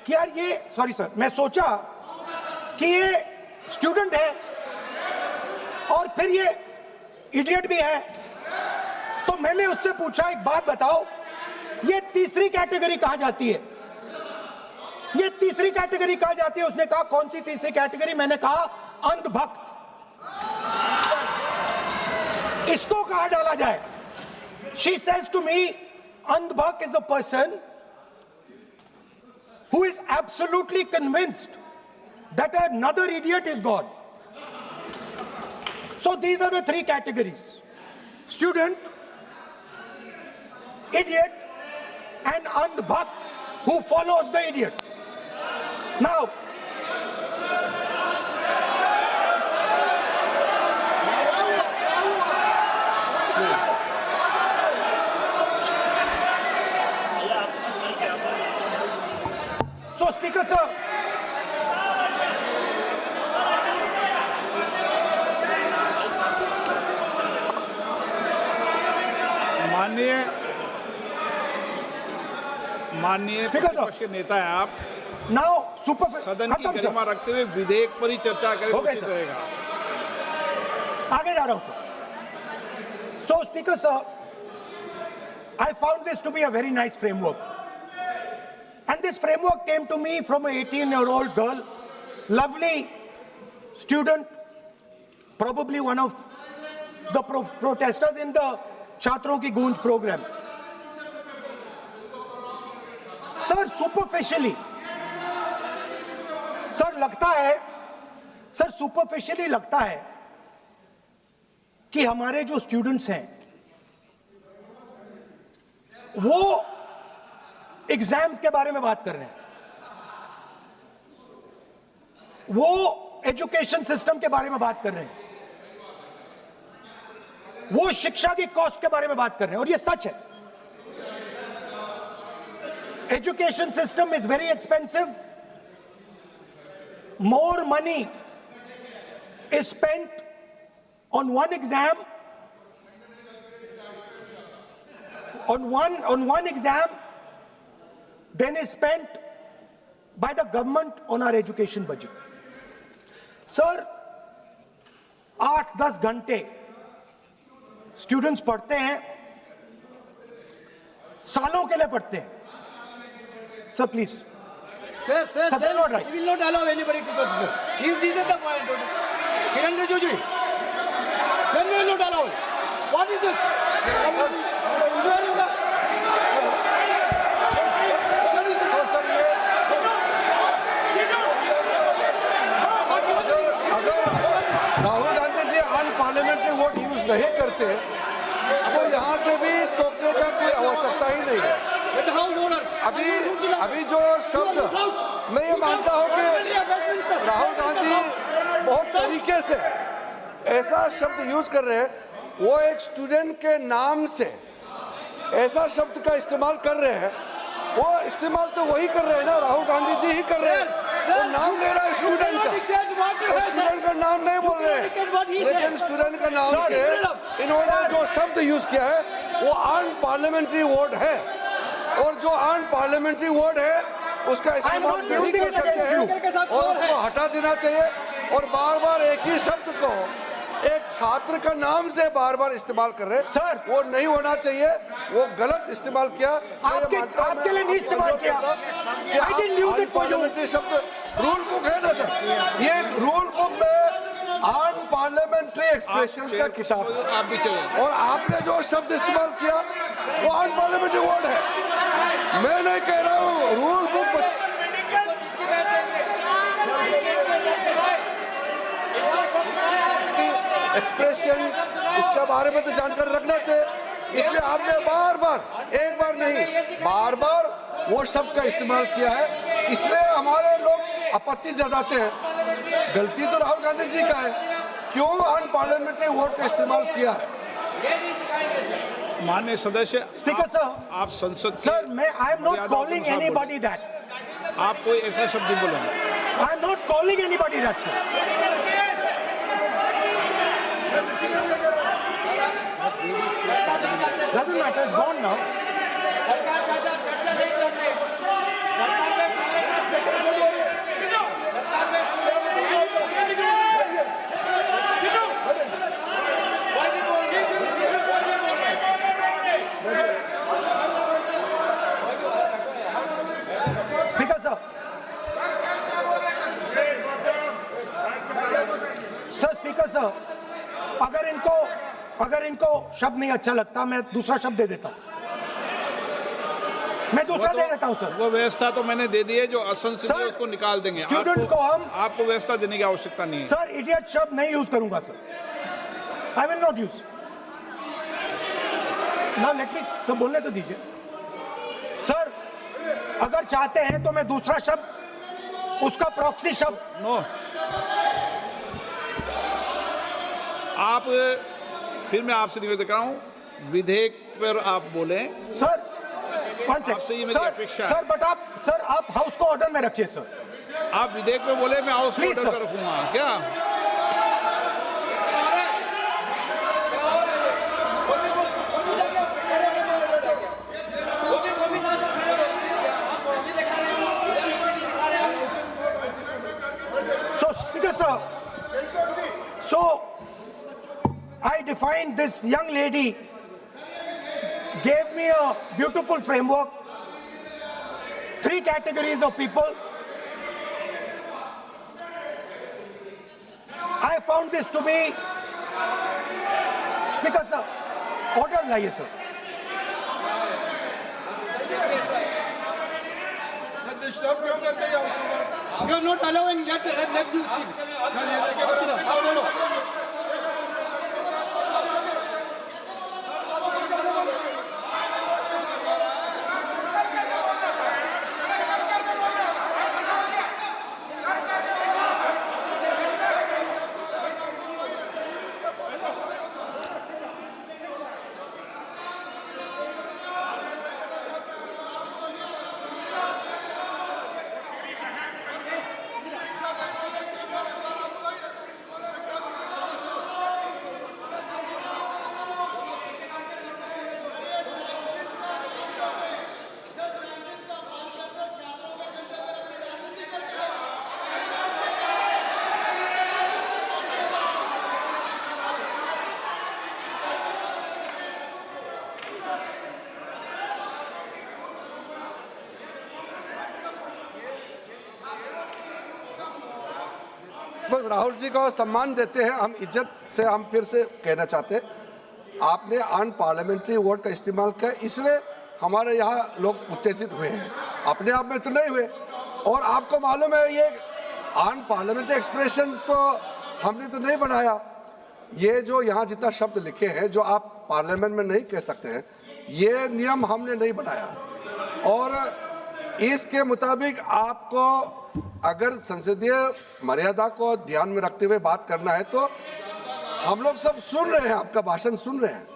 कि यार ये, सॉरी सर, मैं सोचा कि ये स्टूडेंट है और फिर ये इडियट भी है, तो मैंने उससे पूछा एक बात बताओ, ये तीसरी कैटेगरी कहां जाती है? ये तीसरी कैटेगरी कहां जाती है? उसने कहा कौन सी तीसरी कैटेगरी? मैंने कहा अंधभक्त। इसको कहां डाला जाए? She says to me, अंधभक्त is a person who is absolutely convinced that another idiot is God. So these are the three categories: student, idiot, and andhbhakt who follows the idiot. Now, so Speaker sir, माननीय प्रतिपक्ष के नेता है आप। now super सदन की गरिमा रखते हुए विधेयक पर ही चर्चा करें तो उचित रहेगा। आगे जा रहा हूं sir. So Speaker sir, I found this to be a very nice framework, and this framework came to me from an 18-year-old girl, lovely student, probably one of the protesters in the Chhatron Ki Goonj programs. Sir superficially, sir लगता है, sir superficially लगता है कि हमारे जो students हैं वो exams के बारे में बात कर रहे हैं, वो एजुकेशन सिस्टम के बारे में बात कर रहे हैं, वो शिक्षा की कॉस्ट के बारे में बात कर रहे हैं, और ये सच है। Education system is very expensive. More money is spent on one exam, on one exam, than is spent by the government on our education budget. Sir, 8-10 घंटे स्टूडेंट्स पढ़ते हैं, सालों के लिए पढ़ते हैं। Sir, please. Sir, Sir, they are not right. We will not allow anybody to go. This is the point. Kiran Rijiju, then we will not allow. What is this? Rahul Gandhi ji unparliamentary vote use नहीं करते तो यहाँ से भी टोकने का कोई आवश्यकता ही नहीं है। अभी जो शब्द मैं ये मानता हूँ कि राहुल गांधी बहुत तरीके से ऐसा शब्द यूज कर रहे हैं, वो एक स्टूडेंट के नाम से ऐसा शब्द का इस्तेमाल कर रहे हैं। वो इस्तेमाल तो वही कर रहे हैं ना, राहुल गांधी जी ही कर रहे हैं। वो नाम ले रहा है स्टूडेंट का, स्टूडेंट का नाम नहीं बोल रहे हैं, लेकिन स्टूडेंट का नाम से इन्होंने जो शब्द यूज किया है वो अनपार्लियामेंट्री वर्ड है, और जो अनपार्लियामेंट्री वर्ड है उसका इस्तेमाल नहीं कर सकते हैं और उसको हटा देना चाहिए। और बार बार एक ही शब्द को एक छात्र का नाम से बार बार इस्तेमाल कर रहे हैं सर, वो नहीं होना चाहिए, वो गलत इस्तेमाल किया। आपके लिए नहीं इस्तेमाल किया। I didn't use it for you. शब्द रूल बुक है ना सर, ये रूल बुक में अनपार्लियामेंट्री एक्सप्रेशंस का किताब है, आप भी चले और आपने जो शब्द इस्तेमाल किया वो अनपार्लियामेंट्री वर्ड है। मैं नहीं कह रहा हूँ, रूल बुक एक्सप्रेशन इसके बारे में तो जानकारी रखना चाहिए, इसलिए आपने बार बार, एक बार नहीं बार बार वो शब्द का इस्तेमाल किया है, इसलिए हमारे लोग आपत्ति जताते हैं। गलती तो राहुल गांधी जी का है, क्यों अनपार्लियामेंट्री वर्ड का इस्तेमाल किया है। माननीय सदस्य, स्पीकर सर, आप संसद सर मैं I am not calling anybody that, आप कोई ऐसा शब्द नहीं बोलेंगे। I am not calling anybody that sir. Doesn't matter, it's gone now. इनको शब्द नहीं अच्छा लगता, मैं दूसरा शब्द दे देता हूं, मैं दूसरा दे देता हूं सर। वो व्यवस्था तो मैंने दे दी है, जो असंसदीय सर, उसको निकाल देंगे। स्टूडेंट को हम आपको व्यवस्था देने की आवश्यकता नहीं है। सर इडियट शब्द नहीं यूज करूंगा sir, I will not use. ना लेट मी सब बोलने तो दीजिए सर, अगर चाहते हैं तो मैं दूसरा शब्द, उसका प्रॉक्सी शब्द। नो, आप फिर मैं आपसे निवेदन कर रहा हूं, विधेयक पर आप बोले सर। वन आपसे ये मेरी अपेक्षा है। सर बट आप हाउस को ऑर्डर में रखिए सर। आप विधेयक पे बोले, मैं हाउस Please, ऑर्डर sir. कर रखूंगा क्या? So speaker sir, so I defined, this young lady gave me a beautiful framework, 3 categories of people. I found this to be, speaker sir, order लाइए sir. You are not allowing let you speak. बस राहुल जी को सम्मान देते हैं, हम इज्जत से हम फिर से कहना चाहते हैं, आपने अनपार्लियामेंट्री वर्ड का इस्तेमाल किया, इसलिए हमारे यहाँ लोग उत्तेजित हुए हैं, अपने आप में तो नहीं हुए। और आपको मालूम है ये अनपार्लियामेंट्री एक्सप्रेशंस तो हमने तो नहीं बनाया, ये जो यहाँ जितना शब्द लिखे हैं जो आप पार्लियामेंट में नहीं कह सकते हैं, ये नियम हमने नहीं बनाया। और इसके मुताबिक आपको अगर संसदीय मर्यादा को ध्यान में रखते हुए बात करना है तो हम लोग सब सुन रहे हैं, आपका भाषण सुन रहे हैं,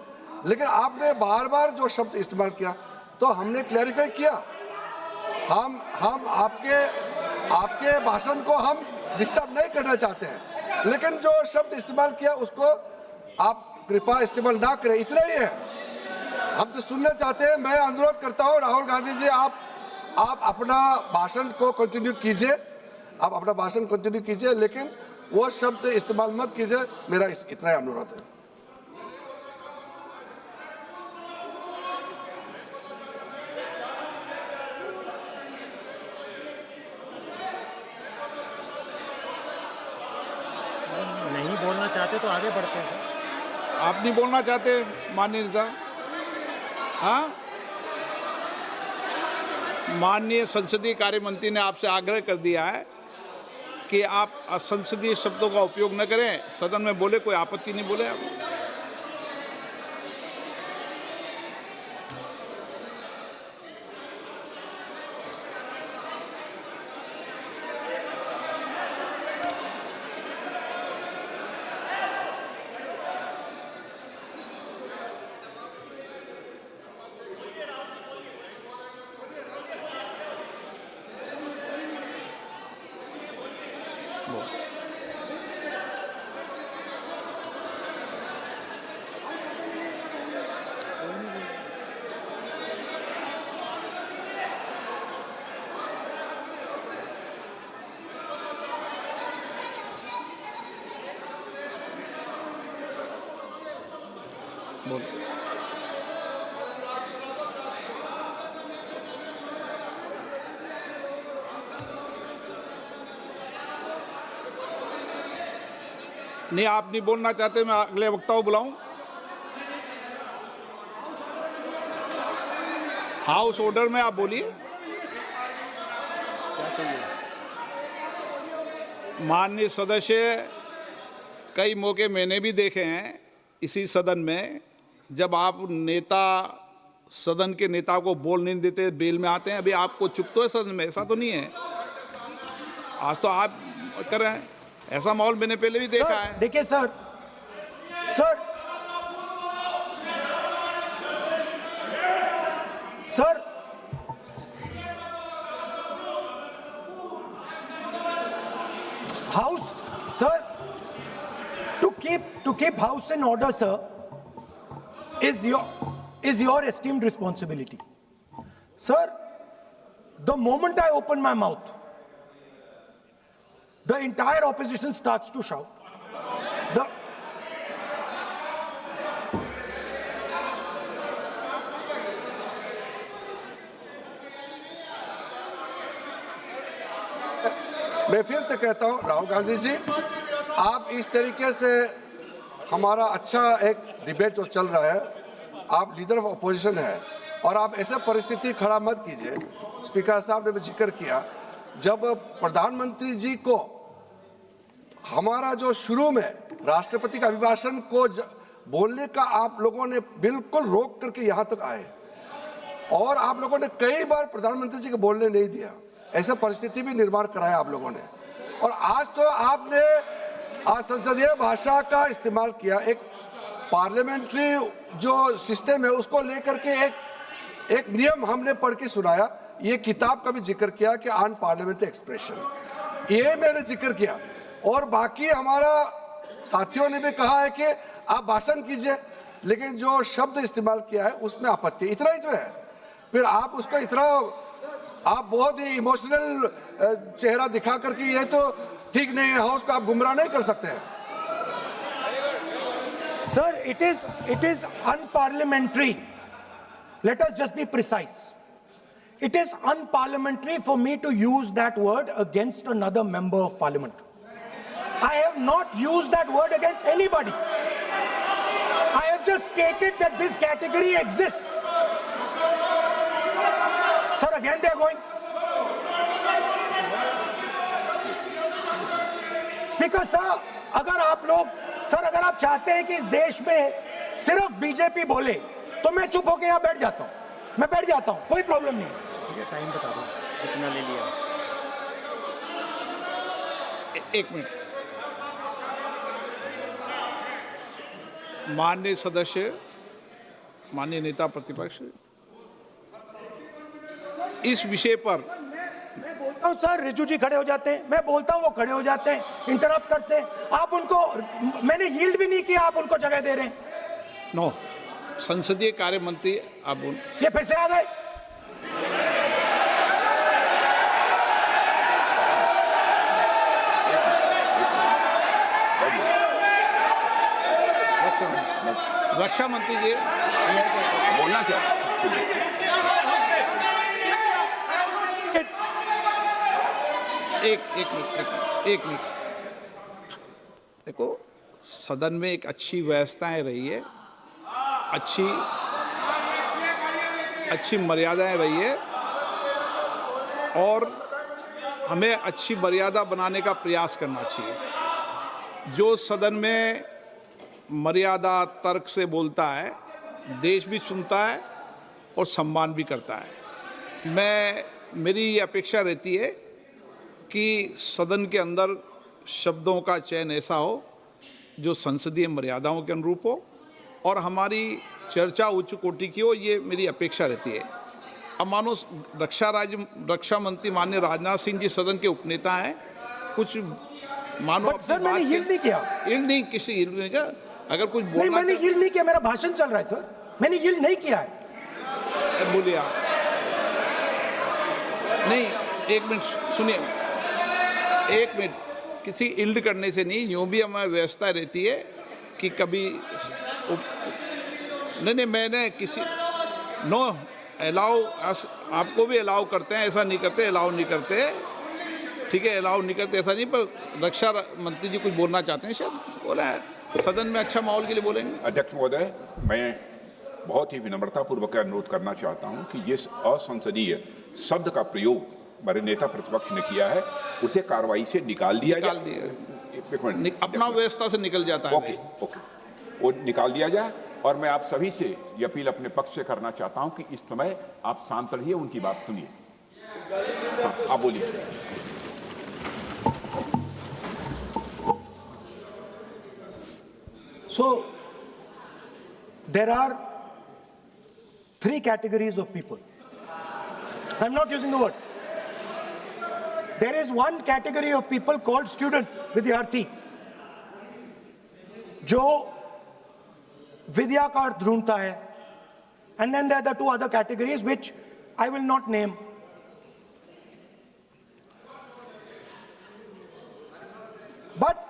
लेकिन आपने बार बार जो शब्द इस्तेमाल किया तो हमने क्लैरिफाई किया। हम आपके भाषण को हम डिस्टर्ब नहीं करना चाहते हैं, लेकिन जो शब्द इस्तेमाल किया उसको आप कृपया इस्तेमाल ना करें, इतना ही है। हम तो सुनना चाहते हैं। मैं अनुरोध करता हूँ राहुल गांधी जी, आप अपना भाषण को कंटिन्यू कीजिए, आप अपना भाषण कंटिन्यू कीजिए, लेकिन वो शब्द इस्तेमाल मत कीजिए, मेरा इतना ही अनुरोध है। नहीं बोलना चाहते तो आगे बढ़ते हैं सर। आप नहीं बोलना चाहते माननीय नेता? हाँ, माननीय संसदीय कार्य मंत्री ने आपसे आग्रह कर दिया है कि आप असंसदीय शब्दों का उपयोग न करें, सदन में बोले, कोई आपत्ति नहीं बोले आप। नहीं, आप नहीं बोलना चाहते, मैं अगले वक्ता को बुलाऊं। हाउस ऑर्डर में आप बोलिए। माननीय सदस्य, कई मौके मैंने भी देखे हैं इसी सदन में, जब आप नेता सदन के नेता को बोल नहीं देते, बेल में आते हैं। अभी आपको चुप तो है सदन में, ऐसा तो नहीं है। आज तो आप कर रहे हैं, ऐसा माहौल मैंने पहले भी देखा है। देखिए sir, House, sir, to keep house in order, sir, is your esteemed responsibility. Sir, the moment I open my mouth, the entire opposition starts to shout. मैं फिर से कहता हूं, राहुल गांधी जी, आप इस तरीके से हमारा अच्छा एक डिबेट जो चल रहा है, आप लीडर ऑफ अपोजिशन है और आप ऐसे परिस्थिति खड़ा मत कीजिए। स्पीकर साहब ने भी जिक्र किया, जब प्रधानमंत्री जी को हमारा जो शुरू में राष्ट्रपति का अभिभाषण को बोलने का आप लोगों ने बिल्कुल रोक करके यहाँ तक आए और आप लोगों ने कई बार प्रधानमंत्री जी को बोलने नहीं दिया। ऐसा परिस्थिति भी निर्माण कराया आप लोगों ने। और आज तो आपने आज संसदीय भाषा का इस्तेमाल किया, एक पार्लियामेंट्री जो सिस्टम है उसको लेकर के एक नियम हमने पढ़ के सुनाया। ये किताब का भी जिक्र किया कि अन पार्लियामेंट्री एक्सप्रेशन, ये मैंने जिक्र किया। और बाकी हमारा साथियों ने भी कहा है कि आप भाषण कीजिए, लेकिन जो शब्द इस्तेमाल किया है उसमें आपत्ति, इतना ही तो है। फिर आप उसको इतना आप बहुत ही इमोशनल चेहरा दिखा करके ये तो ठीक नहीं है, हाउस को आप गुमराह नहीं कर सकते हैं। Sir, it is unparliamentary. Let us just be precise. It is unparliamentary for me to use that word against another member of parliament. I have not used that word against anybody. I have just stated that this category exists. Sir, again they are going. Speaker sir, अगर आप चाहते हैं कि इस देश में सिर्फ BJP बोले तो मैं चुप होकर यहाँ बैठ जाता हूँ, मैं बैठ जाता हूँ, कोई प्रॉब्लम नहीं। ठीक है, टाइम बता दो कितना ले लिया। एक मिनट। माननीय सदस्य, माननीय नेता प्रतिपक्ष, इस विषय पर मैं बोलता हूं सर, रिजू जी खड़े हो जाते हैं, मैं बोलता हूं वो खड़े हो जाते हैं, इंटरप्ट करते हैं। आप उनको, मैंने यील्ड भी नहीं किया, आप उनको जगह दे रहे हैं। नो, संसदीय कार्य मंत्री आप ये फिर से आ गए। रक्षा मंत्री जी बोलना क्या? एक मिनट। देखो, सदन में एक अच्छी व्यवस्थाएं रही है, अच्छी मर्यादाएं रही है और हमें अच्छी मर्यादा बनाने का प्रयास करना चाहिए। जो सदन में मर्यादा तर्क से बोलता है, देश भी सुनता है और सम्मान भी करता है। मेरी ये अपेक्षा रहती है कि सदन के अंदर शब्दों का चयन ऐसा हो जो संसदीय मर्यादाओं के अनुरूप हो और हमारी चर्चा उच्च कोटि की हो, ये मेरी अपेक्षा रहती है। अब मानो रक्षा मंत्री माननीय राजनाथ सिंह जी सदन के उपनेता हैं, कुछ मानो सर मैंने यील्ड नहीं किया। यील्ड नहीं, किसी यील्ड नहीं किया। अगर कुछ बोलना, नहीं, मैंने यील्ड नहीं किया, मेरा भाषण चल रहा है सर, मैंने यील्ड नहीं किया है। बोलिए आप। नहीं, एक मिनट सुनिए, एक मिनट। किसी इल्ड करने से नहीं, यूँ भी हमारी व्यवस्था रहती है कि कभी नहीं, मैंने किसी नो अलाउ, आपको भी अलाउ करते हैं, ऐसा नहीं करते, अलाउ नहीं करते, ठीक है, अलाउ नहीं करते, ऐसा नहीं। पर रक्षा मंत्री जी कुछ बोलना चाहते हैं, शायद बोला है, सदन में अच्छा माहौल के लिए बोलेंगे। अध्यक्ष महोदय, मैं बहुत ही विनम्रतापूर्वक अनुरोध करना चाहता हूं कि जिस असंसदीय शब्द का प्रयोग हमारे नेता प्रतिपक्ष ने किया है उसे कार्रवाई से निकाल दिया निकाल जाए। दिया। एक मिनट, अपना व्यवस्था से निकल जाता है। ओके ओके, वो निकाल दिया जाए। और मैं आप सभी से ये अपील अपने पक्ष से करना चाहता हूं कि इस समय आप शांत रहिए, उनकी बात सुनिए। हाँ, आप बोलिए। So, there are three categories of people. I'm not using the word. There is one category of people called student, विद्यार्थी, जो विद्या का अर्थ ढूंढता है. And then there are the two other categories which I will not name. But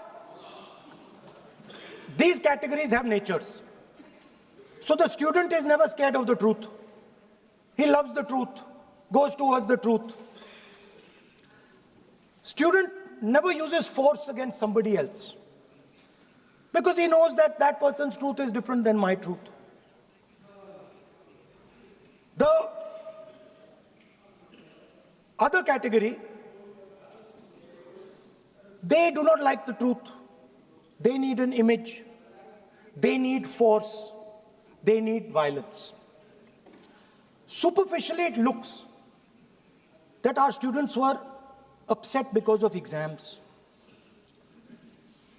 these categories have natures. So the student is never scared of the truth. He loves the truth, goes towards the truth. Student never uses force against somebody else because he knows that that person's truth is different than my truth. The other category, they do not like the truth. They need an image. They need force. They need violence. Superficially, it looks that our students were upset because of exams.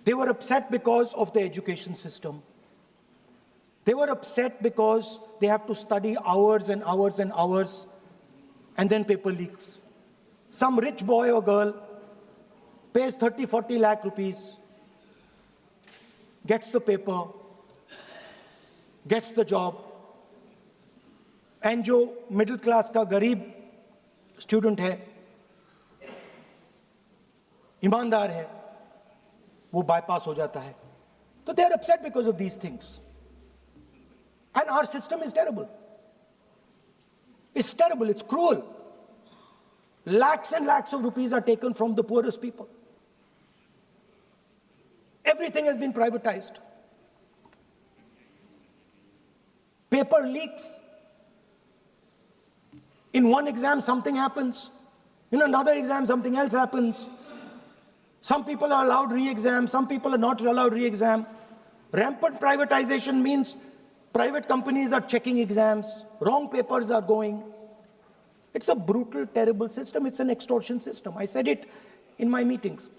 They were upset because of the education system. They were upset because they have to study hours and hours and hours, and then paper leaks. Some rich boy or girl pays 30-40 lakh rupees, gets the paper, gets the job, and जो middle class का गरीब student है, ईमानदार है, वो bypass हो जाता है. So they are upset because of these things. And our system is terrible. It's terrible, it's cruel. Lakhs and lakhs of rupees are taken from the poorest people. Everything has been privatized. Paper leaks. In one exam, something happens. In another exam, something else happens. Some people are allowed re-exam, some people are not allowed re-exam. Rampant privatization means private companies are checking exams, wrong papers are going. It's a brutal, terrible system. It's an extortion system. I said it in my meetings.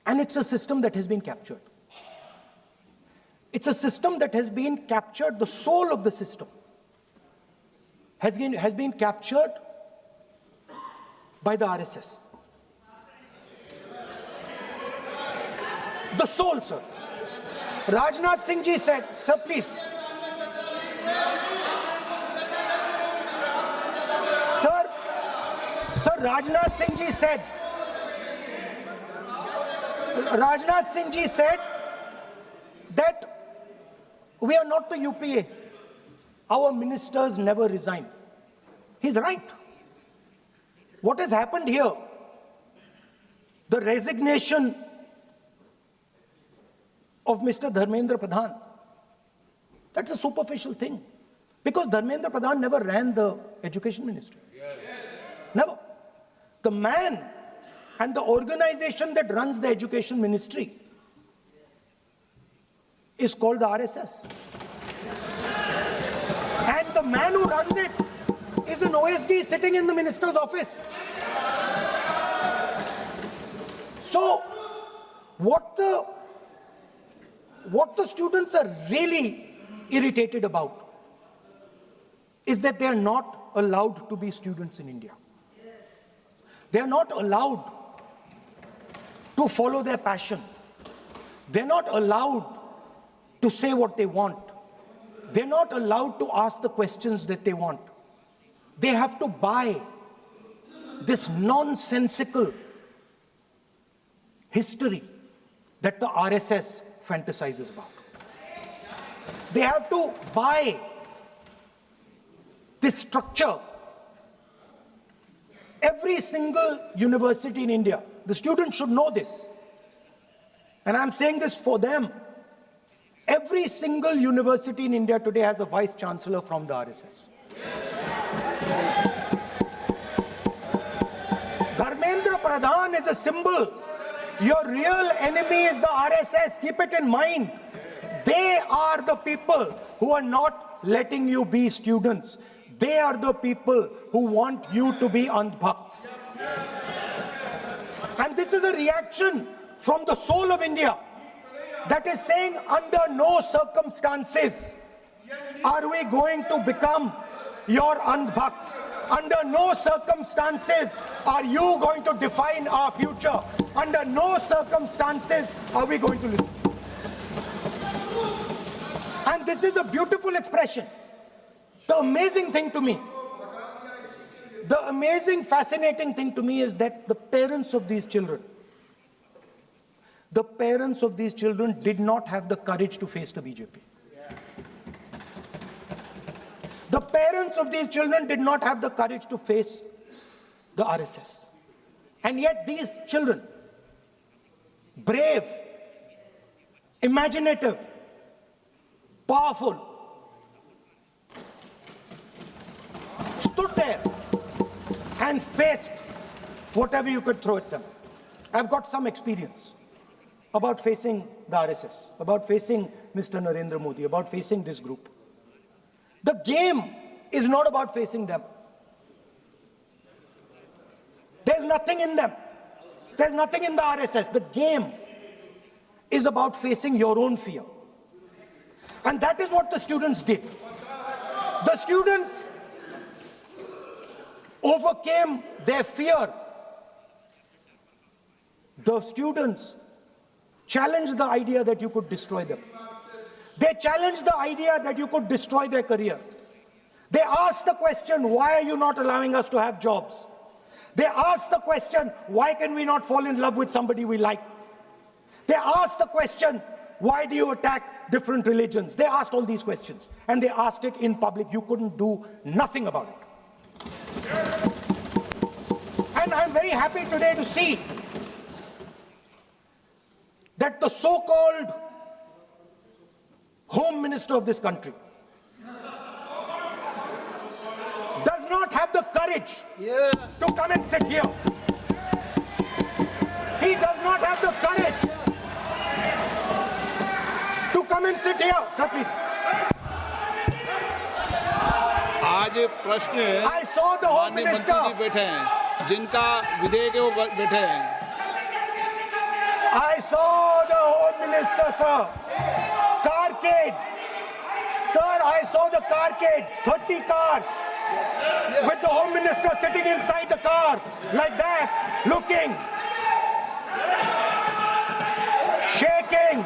And it's a system that has been captured. It's a system that has been captured, the soul of the system has been captured by the RSS. The soul, sir. Rajnath Singh ji said, sir, please. Sir, Rajnath Singh ji said, that we are not the UPA. Our ministers never resign. He's right. What has happened here? The resignation of Mr. Dharmendra Pradhan, that's a superficial thing. Because Dharmendra Pradhan never ran the education ministry. Never. The man and the organization that runs the education ministry is called the RSS. And the man who runs it is an OSD sitting in the minister's office. So, what the students are really irritated about is that they are not allowed to be students in India. They are not allowed to follow their passion. They're not allowed to say what they want. They're not allowed to ask the questions that they want. They have to buy this nonsensical history that the RSS fantasizes about. They have to buy this structure. Every single university in India, the students should know this. And I'm saying this for them. Every single university in India today has a vice chancellor from the RSS. Dharmendra Pradhan is a symbol. Your real enemy is the RSS. Keep it in mind. They are the people who are not letting you be students. They are the people who want you to be andhbhakts. And this is a reaction from the soul of India that is saying, under no circumstances are we going to become your andhbhakts. Under no circumstances are you going to define our future. Under no circumstances are we going to listen. And this is a beautiful expression. The amazing thing to me, the amazing, fascinating thing to me is that the parents of these children did not have the courage to face the BJP. The parents of these children did not have the courage to face the RSS. And yet these children, brave, imaginative, powerful, stood there and faced whatever you could throw at them. I've got some experience about facing the RSS, about facing Mr. Narendra Modi, about facing this group. The game is not about facing them. There's nothing in them. There's nothing in the RSS. The game is about facing your own fear. And that is what the students did. The students overcame their fear. The students challenged the idea that you could destroy them. They challenged the idea that you could destroy their career. They asked the question, why are you not allowing us to have jobs? They asked the question, why can we not fall in love with somebody we like? They asked the question, why do you attack different religions? They asked all these questions, and they asked it in public. You couldn't do nothing about it. And I'm very happy today to see that the so-called Home Minister of this country does not have the courage to come and sit here. He does not have the courage to come and sit here. Sir, please. आज प्रश्न I saw the Home माननीय Minister. मंत्री जी बैठे हैं, जिनका विधेयक है वो बैठे हैं. I saw the Home Minister, sir. Carcade. Sir, I saw the carcade. 30 cars. With the Home Minister sitting inside the car. Like that. Looking. Shaking.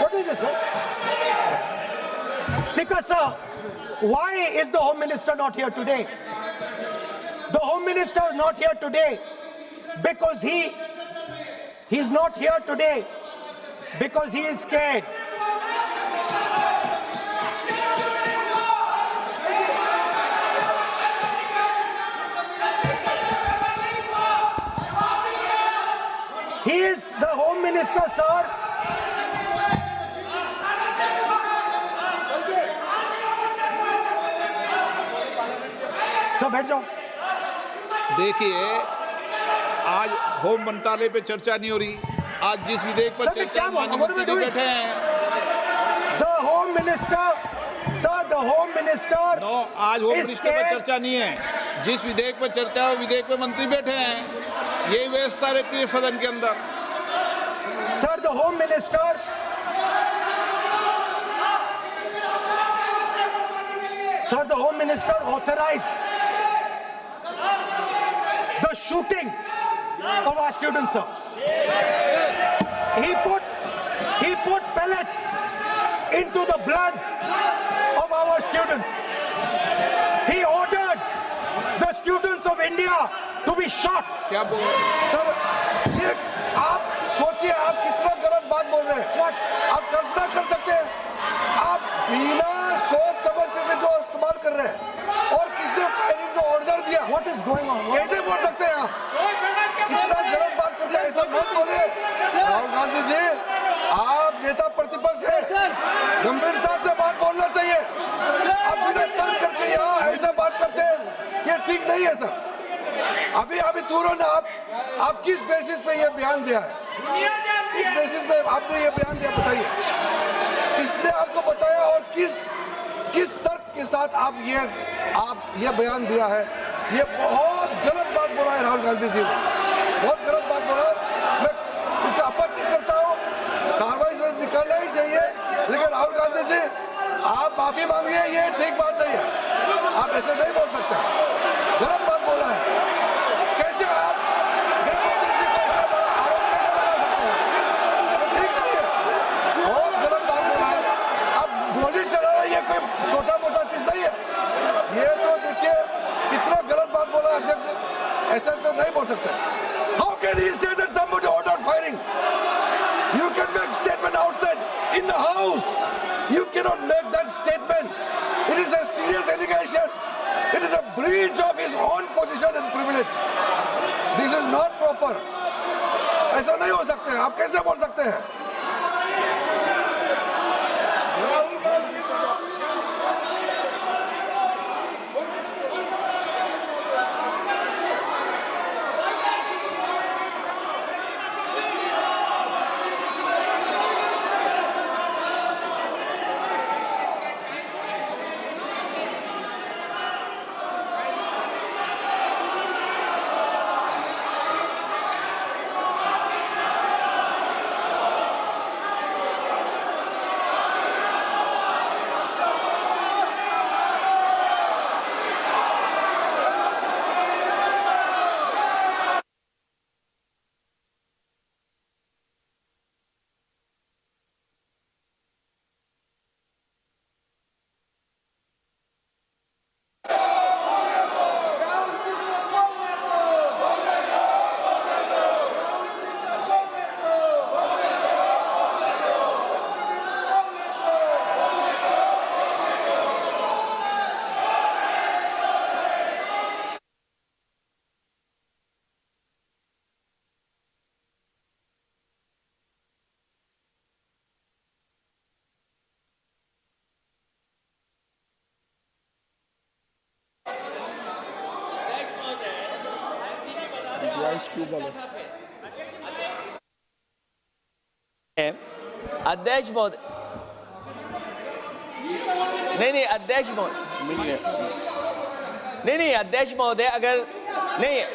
What is this, sir? Speaker, sir, why is the Home Minister not here today? The Home Minister is not here today because he's not here today because he is scared. He is the Home Minister, sir. Sir बैठ जाओ. देखिए, आज home मंत्रालय पे चर्चा नहीं हो रही. आज जिस विधेयक पर सर, मैं चर्चा क्या बोलूं? माननीय What are we मंत्री जी doing? बैठे हैं. The Home Minister, sir, the Home Minister no, आज होम is मिनिस्टर पर scared. चर्चा नहीं है. जिस विधेयक पर चर्चा है, वो विधेयक पे मंत्री बैठे हैं. यही व्यवस्था रहती है सदन के अंदर. Sir, the Home Minister authorized the shooting of our students, sir. He put pellets into the blood of our students. He ordered the students of India to be shot. क्या बोल रहे हैं? सर, ये आप सोचिए, आप कितना गलत बात बोल रहे हैं. आप कल्पना कर सकते हैं, आप बिना सोच समझ करके जो इस्तेमाल कर रहे हैं, और किसने फायरिंग का ऑर्डर दिया What is going on? कैसे बोल सकते हैं आप? कितना गलत बात करते हैं, ऐसा मत बोलिए। राहुल गांधी जी, आप नेता प्रतिपक्ष हैं, गंभीरता से बात बोलना चाहिए। आप बिना तर्क करके यहाँ ऐसा बात करते हैं, ये ठीक नहीं है सर। अभी तुरंत आप किस बेसिस पे ये बयान दिया है? किस बेसिस पे आपने ये बयान दिया, बताइए। किसने आपको बताया और किस तर्क के साथ आप ये बयान दिया है? ये बहुत गलत बात बोला है राहुल गांधी जी ने, बहुत गलत बात बोला। मैं इसका आपत्ति करता हूँ, कार्रवाई से निकालना ही चाहिए, लेकिन राहुल गांधी जी आप माफी मांगिए, ये ठीक बात नहीं है। आप ऐसे नहीं बोल सकते, गलत बात बोला है। कैसे आप गृहमंत्री जी को इतना बड़ा आरोप कैसे लगा सकते हैं? ठीक नहीं है, बहुत गलत बात बोला है। अब गोली चलाना ये कोई छोटा मोटा चीज नहीं है। ये तो देखिए कितना गलत बात बोला अध्यक्ष, ऐसा तो नहीं बोल सकते। How can he say that somebody ordered firing? You can make statement outside in the house. You cannot make that statement. It is a serious allegation. It is a breach of his own position and privilege. This is not proper. ऐसा नहीं हो सकते, आप कैसे बोल सकते हैं? अध्यक्ष महोदय, नहीं अध्यक्ष महोदय, नहीं अध्यक्ष महोदय,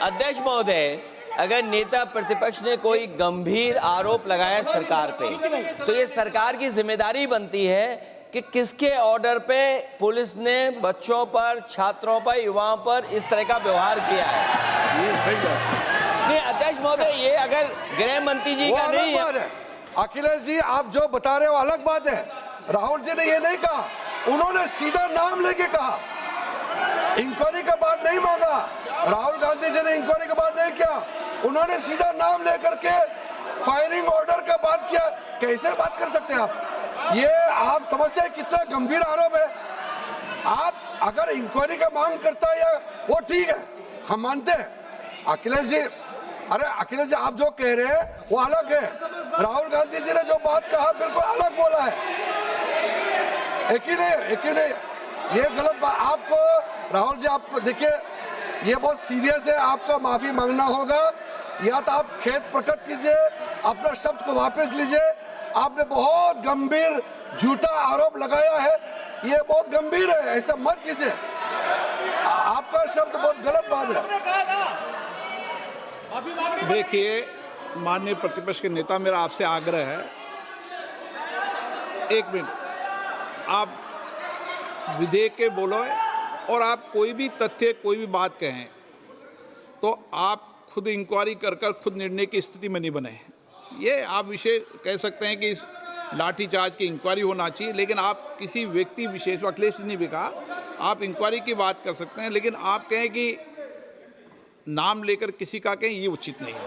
अध्यक्ष महोदय, अगर नेता प्रतिपक्ष ने कोई गंभीर आरोप लगाया सरकार पे, तो ये सरकार की जिम्मेदारी बनती है कि किसके ऑर्डर पे पुलिस ने बच्चों पर, छात्रों पर, युवाओं पर इस तरह का व्यवहार किया है। ये सही बात नहीं अध्यक्ष महोदय, ये अगर गृह मंत्री जी का नहीं है। अखिलेश जी, आप जो बता रहे हो अलग बात है। राहुल जी ने ये नहीं कहा, उन्होंने सीधा नाम लेके कहा, इंक्वायरी का बात नहीं मांगा। राहुल गांधी जी ने इंक्वायरी का बात नहीं किया, उन्होंने सीधा नाम लेकर के फायरिंग ऑर्डर का बात किया। कैसे बात कर सकते हैं आप? ये आप समझते हैं कितना गंभीर आरोप है? आप अगर इंक्वायरी का मांग करता है या वो ठीक है, हम मानते हैं। अखिलेश जी, अरे अखिलेश जी, आप जो कह रहे हैं वो अलग है। राहुल गांधी जी ने जो बात कहा बिल्कुल अलग बोला है। एक ही नहीं, ये गलत बात। आपको राहुल जी, आपको देखिए ये बहुत सीरियस है, आपको माफी मांगना होगा, या तो आप खेद प्रकट कीजिए, अपना शब्द को वापस लीजिए। आपने बहुत गंभीर झूठा आरोप लगाया है, ये बहुत गंभीर है, ऐसा मत कीजिए। आपका शब्द बहुत गलत बात है। देखिए माननीय प्रतिपक्ष के नेता, मेरा आपसे आग्रह है, एक मिनट, आप विधेयक के बोलो और आप कोई भी तथ्य, कोई भी बात कहें तो आप खुद इंक्वायरी कर खुद निर्णय की स्थिति में नहीं बने। ये आप विषय कह सकते हैं कि इस लाठीचार्ज की इंक्वायरी होना चाहिए, लेकिन आप किसी व्यक्ति विशेष, अखिलेश ने भी कहा, आप इंक्वायरी की बात कर सकते हैं, लेकिन आप कहें कि नाम लेकर किसी का कहें, ये उचित नहीं है।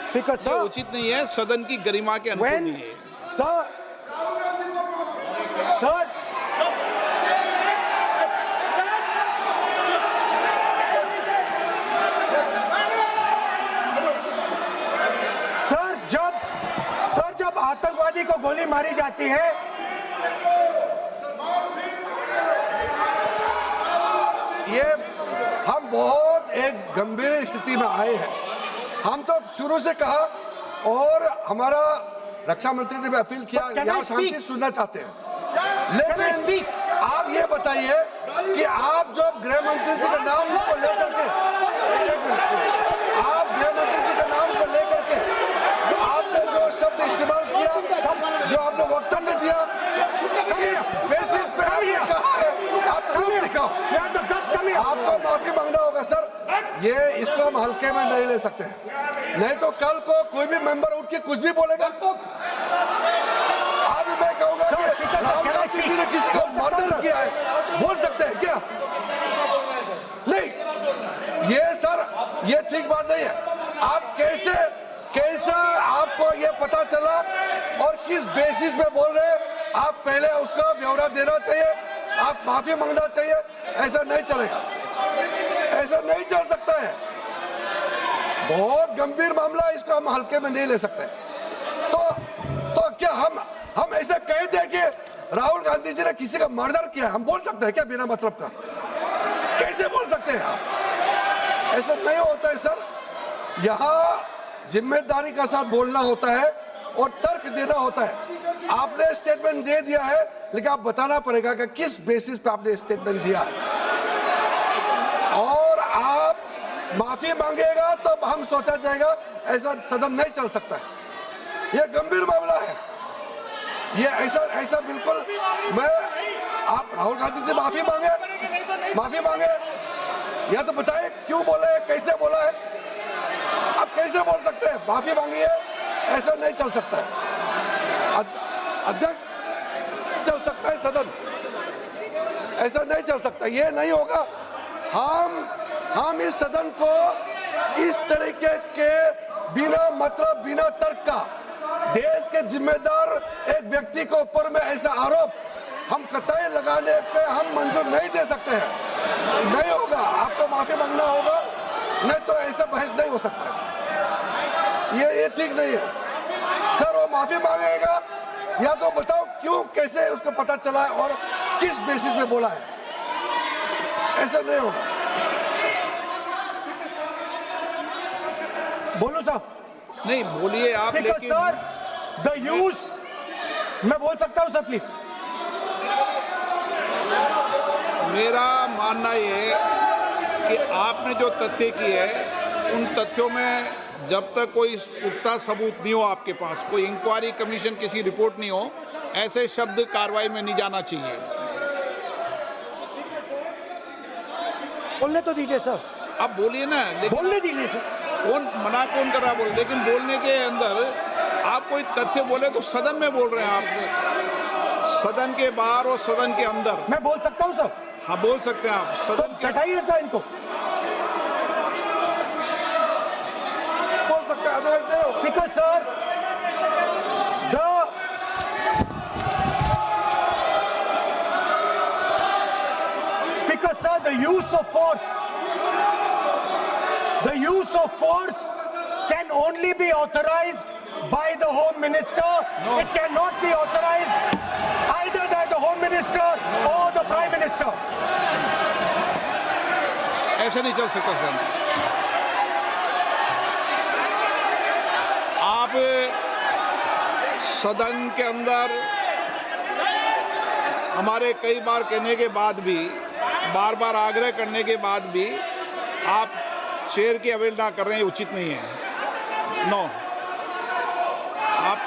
Speaker, ये sir, उचित नहीं है, सदन की गरिमा के अनुकूल नहीं है। sir, मारी जाती है। ये हम बहुत एक गंभीर स्थिति में आए हैं। हम तो शुरू से कहा और हमारा रक्षा मंत्री ने भी अपील किया, But can I यहाँ शांति speak? सुनना चाहते हैं। Can I speak? लेकिन आप ये बताइए कि आप जो गृह मंत्री जी का नाम को लेकर के, आप गृह मंत्री जी का नाम को लेकर के आपने जो शब्द इस्तेमाल किया, जो आपने वक्तव्य दिया, इस बेसिस पे आपने कहा है, आप प्रूफ दिखाओ। You have the guts, come here. आपको माफी मांगना होगा सर, ये इसको हम हल्के में नहीं ले सकते हैं। नहीं तो कल को कोई भी मेंबर उठ के कुछ भी बोलेगा। अभी मैं कहूंगा Sir, कि Speaker, sir, Rahul can I Gandhi ji speak? ने किसी का बोल सकता हूं, मर्डर sir? किया है, बोल सकते हैं क्या? नहीं, ये सर ये ठीक बात नहीं है। आप कैसा आपको ये पता चला और किस बेसिस पे बोल रहे हैं? आप पहले उसका ब्यौरा देना चाहिए, आप माफी मांगना चाहिए। ऐसा नहीं चलेगा, ऐसा नहीं चल सकता है। बहुत गंभीर मामला है, इसको हम हल्के में नहीं ले सकते। तो क्या हम ऐसा कह दें कि राहुल गांधी जी ने किसी का मर्डर किया, हम बोल सकते हैं क्या बिना मतलब का? कैसे बोल सकते हैं आप? ऐसा नहीं होता है सर। यहाँ जिम्मेदारी का साथ बोलना होता है और तर्क देना होता है। आपने स्टेटमेंट दे दिया है, लेकिन आप बताना पड़ेगा कि किस बेसिस पे आपने स्टेटमेंट दिया और आप माफी मांगेगा तब हम सोचा जाएगा। ऐसा सदन नहीं चल सकता है, यह गंभीर मामला है। ये ऐसा बिल्कुल मैं आप राहुल गांधी से माफी मांगे या तो बताए क्यों बोला है, कैसे बोला है। आप कैसे बोल सकते हैं माफी मांगी है? ऐसा नहीं चल सकता है। अध्यक्ष चल सकता है सदन, ऐसा नहीं चल सकता, ये नहीं होगा। हम इस सदन को इस तरीके के बिना मतलब बिना तर्क का देश के जिम्मेदार एक व्यक्ति के ऊपर में ऐसा आरोप हम कतई लगाने पे हम मंजूर नहीं दे सकते हैं। नहीं होगा, आपको माफी मांगना होगा, नहीं तो ऐसा बहस नहीं हो सकता है। ये ठीक नहीं है सर। वो माफी मांगेगा या तो बताओ क्यों, कैसे उसको पता चला है और किस बेसिस पे बोला है। ऐसा नहीं होगा। बोलो साहब। नहीं बोलिए आप, स्पीकर लेकिन सर, द यूज, मैं बोल सकता हूं सर प्लीज? मेरा मानना ये है कि आपने जो तथ्य किए हैं उन तथ्यों में जब तक कोई पुख्ता सबूत नहीं हो आपके पास, कोई इंक्वायरी कमीशन किसी रिपोर्ट नहीं हो, ऐसे शब्द कार्रवाई में नहीं जाना चाहिए। बोलने तो दीजिए सर, आप बोलिए ना, लेकिन बोलने दीजिए सर। कौन कर रहा बोल, लेकिन बोलने के अंदर आप कोई तथ्य बोले तो सदन में बोल रहे हैं आप, सदन के बाहर और सदन के अंदर। मैं बोल सकता हूं सर? हाँ बोल सकते हैं आप तो सदन के। बैठाइए सर इनको। बोल सकते हैं, अदरवाइज नहीं होगा। Speaker sir, Speaker sir, the use of force can only be authorized by the Home Minister. No. It cannot be authorized either by the Home Minister or the Prime Minister. ऐसे नहीं चल सकता sir. आप सदन के अंदर हमारे कई बार कहने के बाद भी, बार बार आग्रह करने के बाद भी आप चेयर की अवहेलना कर रहे हैं, उचित नहीं है। नो, आप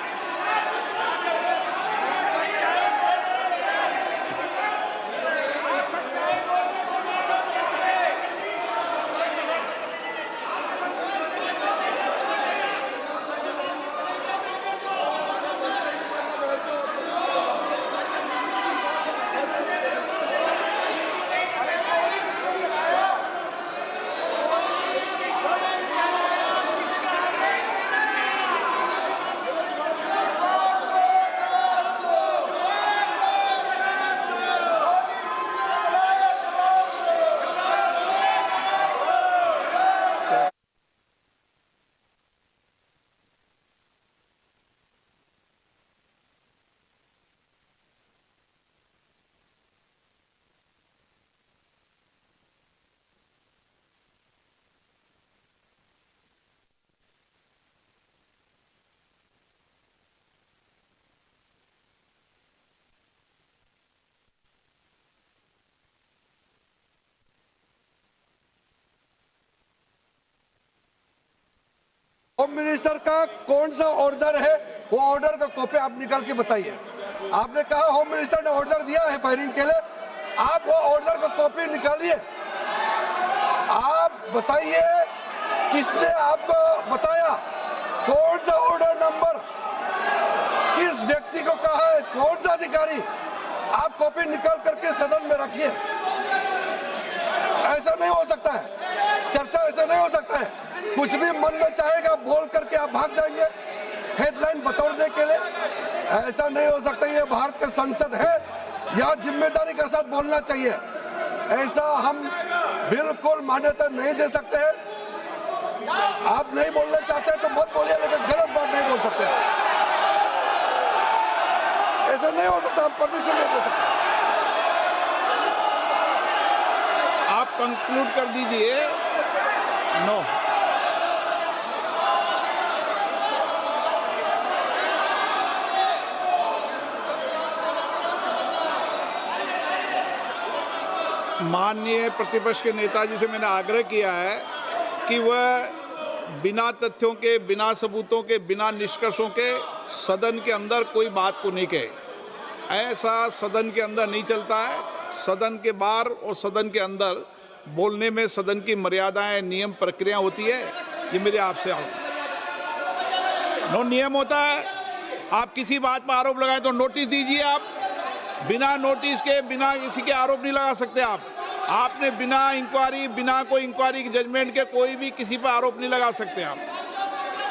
होम मिनिस्टर का कौन सा ऑर्डर है, वो ऑर्डर का कॉपी आप निकाल के बताइए। आपने कहा होम मिनिस्टर ने ऑर्डर दिया है फायरिंग के लिए, आप वो ऑर्डर का कॉपी निकालिए। आप बताइए किसने आपको बताया, कौन सा ऑर्डर नंबर, किस व्यक्ति को कहा है, कौन सा अधिकारी। आप कॉपी निकाल करके सदन में रखिए। ऐसा नहीं हो सकता है, चर्चा ऐसा नहीं हो सकता है। कुछ भी मन में चाहेगा बोल करके आप भाग जाएंगे हेडलाइन बतौरने के लिए। ऐसा नहीं हो सकता। ये भारत का संसद है, यहाँ जिम्मेदारी के साथ बोलना चाहिए। ऐसा हम बिल्कुल मान्यता नहीं दे सकते हैं। आप नहीं बोलना चाहते तो मत बोलिए, लेकिन गलत बात नहीं बोल सकते। ऐसा नहीं हो सकता, हम परमिशन नहीं दे सकते। आप कंक्लूड कर दीजिए। नो, माननीय प्रतिपक्ष के नेताजी से मैंने आग्रह किया है कि वह बिना तथ्यों के, बिना सबूतों के, बिना निष्कर्षों के सदन के अंदर कोई बात को नहीं कहे। ऐसा सदन के अंदर नहीं चलता है। सदन के बाहर और सदन के अंदर बोलने में सदन की मर्यादाएं, नियम, प्रक्रिया होती है। ये मेरे आपसे नो नियम होता है। आप किसी बात पर आरोप लगाए तो नोटिस दीजिए। आप बिना नोटिस के, बिना किसी के आरोप नहीं लगा सकते। आपने बिना इंक्वायरी, बिना कोई इंक्वायरी की जजमेंट के कोई भी किसी पर आरोप नहीं लगा सकते। आप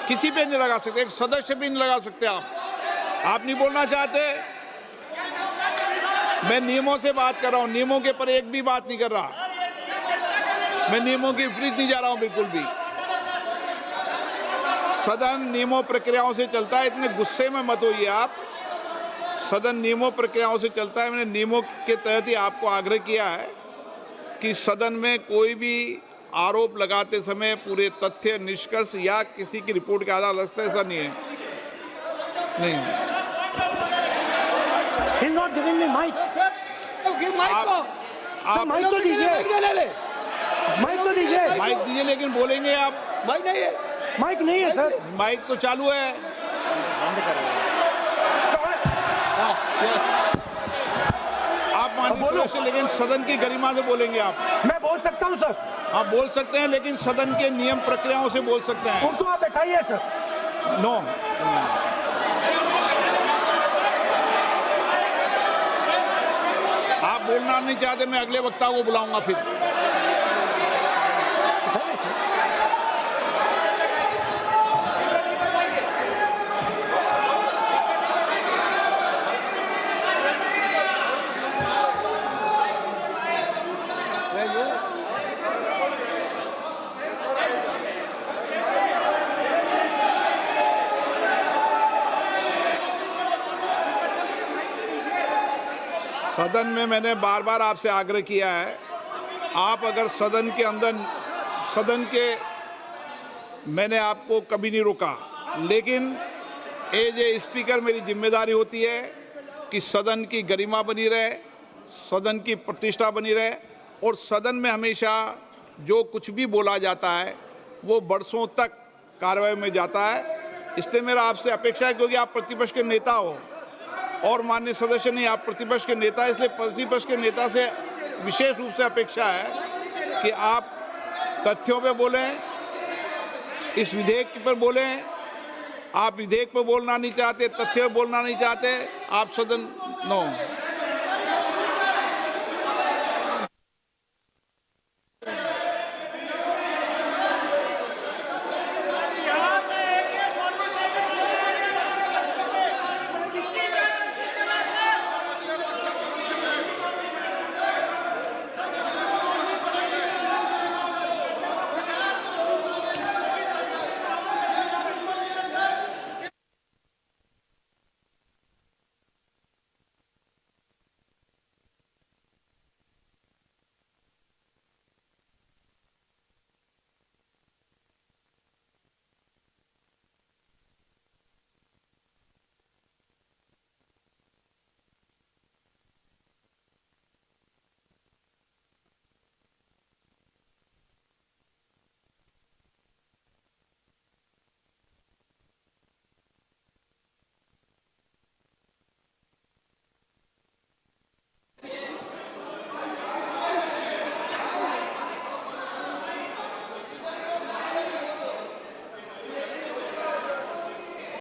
किसी पे नहीं लगा सकते, एक सदस्य भी नहीं लगा सकते। आप नहीं बोलना चाहते, मैं नियमों से बात कर रहा हूं, नियमों के पर एक भी बात नहीं कर रहा। मैं नियमों के विपरीत नहीं जा रहा हूं बिल्कुल भी। सदन नियमों प्रक्रियाओं से चलता है। इतने गुस्से में मत होइए आप। सदन नियमों प्रक्रियाओं से चलता है। मैंने नियमों के तहत ही आपको आग्रह किया है कि सदन में कोई भी आरोप लगाते समय पूरे तथ्य, निष्कर्ष या किसी की रिपोर्ट के आधार लगता है, ऐसा नहीं है। नहीं, He's not giving me mic. Give mic को। सर माइक तो दीजिए, ले ले। माइक तो दीजिए। माइक दीजिए, लेकिन बोलेंगे आप। माइक नहीं है। माइक नहीं है सर। माइक तो चालू है। आप माननीय सदस्य, लेकिन सदन की गरिमा से बोलेंगे आप। मैं बोल सकता हूं सर। आप बोल सकते हैं, लेकिन सदन के नियम प्रक्रियाओं से बोल सकते हैं। उनको आप बैठाइए सर। नो, आप बोलना नहीं चाहते, मैं अगले वक्ता को बुलाऊंगा फिर। बैठाइए सर। सदन में मैंने बार बार आपसे आग्रह किया है, आप अगर सदन के अंदर, सदन के, मैंने आपको कभी नहीं रोका, लेकिन एज ए स्पीकर मेरी जिम्मेदारी होती है कि सदन की गरिमा बनी रहे, सदन की प्रतिष्ठा बनी रहे, और सदन में हमेशा जो कुछ भी बोला जाता है वो बरसों तक कार्रवाई में जाता है। इसलिए मेरा आपसे अपेक्षा है, क्योंकि आप प्रतिपक्ष के नेता हो और माननीय सदस्य नहीं, आप प्रतिपक्ष के नेता, इसलिए प्रतिपक्ष के नेता से विशेष रूप से अपेक्षा है कि आप तथ्यों पे बोलें, इस विधेयक पर बोलें। आप विधेयक पर बोलना नहीं चाहते, तथ्य पे बोलना नहीं चाहते, आप सदन नो